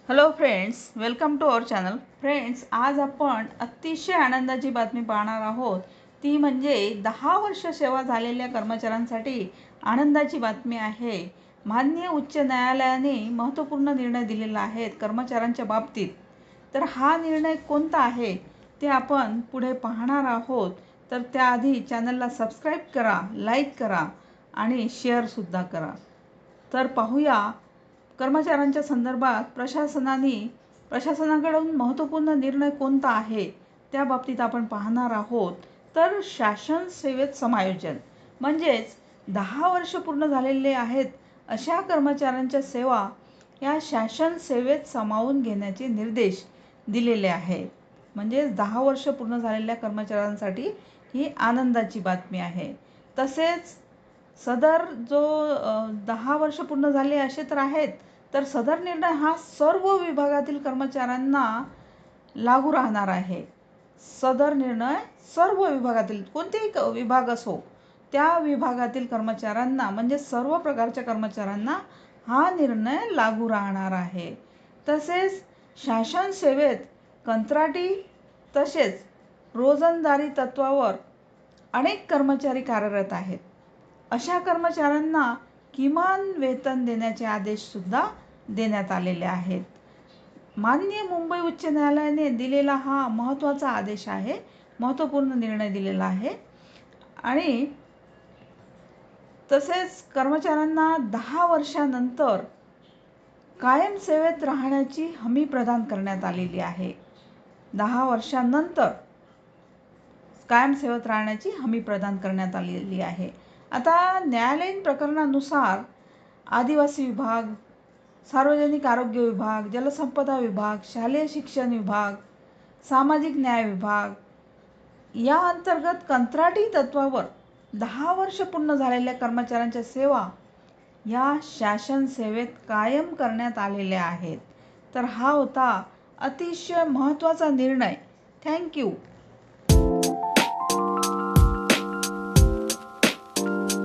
Hello friends, welcome to our channel. Friends, आज आपण अतिशय आनंदाची बातमी पाहणार आहोत. ती म्हणजे 10 वर्ष सेवा झालेल्या कर्मचाऱ्यांसाठी आनंदाची बातमी आहे. माननीय उच्च न्यायालयाने महत्त्वपूर्ण निर्णय दिलेला आहे कर्मचाऱ्यांच्या बाबतीत. तर हा निर्णय कोणता आहे ते आपण पुढे पाहणार आहोत. तर त्याआधी चॅनलला सबस्क्राईब करा, लाईक करा आणि शेअरसुद्धा करा. तर पाहूया कर्मचाऱ्यांच्या संदर्भात प्रशासनाकडून महत्त्वपूर्ण निर्णय कोणता आहे त्या बाबतीत आपण पाहणार आहोत. तर शासन सेवेत समायोजन म्हणजेच 10 वर्ष पूर्ण झालेले आहेत अशा कर्मचाऱ्यांच्या सेवा या शासन सेवेत सामावून घेण्याचे निर्देश दिलेले आहेत. म्हणजेच 10 वर्ष पूर्ण झालेल्या कर्मचाऱ्यांसाठी ही आनंदाची बातमी आहे. तसेच सदर जो 10 वर्ष पूर्ण झाले असे तर आहेत, तर सदर निर्णय हा सर्व विभागातील कर्मचाऱ्यांना लागू राहणार आहे. सदर निर्णय सर्व विभागातील कोणतेही विभाग असो त्या विभागातील कर्मचाऱ्यांना म्हणजे सर्व प्रकारच्या कर्मचाऱ्यांना हा निर्णय लागू राहणार आहे. तसेच शासन सेवेत कंत्राटी तसेच रोजंदारी तत्वावर अनेक कर्मचारी कार्यरत आहेत. अशा कर्मचाऱ्यांना किमान वेतन देण्याचे आदेशसुद्धा देण्यात आलेले आहेत. माननीय मुंबई उच्च न्यायालयाने दिलेला हा महत्त्वाचा आदेश आहे, महत्त्वपूर्ण निर्णय दिलेला आहे. आणि तसेच कर्मचाऱ्यांना 10 वर्षानंतर कायम सेवेत राहण्याची हमी प्रदान करण्यात आलेली आहे. 10 वर्षानंतर कायम सेवेत राहण्याची हमी प्रदान करण्यात आलेली आहे. आता न्यायालयीन प्रकरणानुसार आदिवासी विभाग, सार्वजनिक आरोग्य विभाग, जलसंपदा विभाग, शालेय शिक्षण विभाग, सामाजिक न्याय विभाग या अंतर्गत कंत्राटी तत्वावर 10 वर्ष पूर्ण झालेल्या कर्मचाऱ्यांच्या सेवा या शासन सेवेत कायम करण्यात आलेल्या आहेत. तर हा होता अतिशय महत्त्वाचा निर्णय. थँक्यू.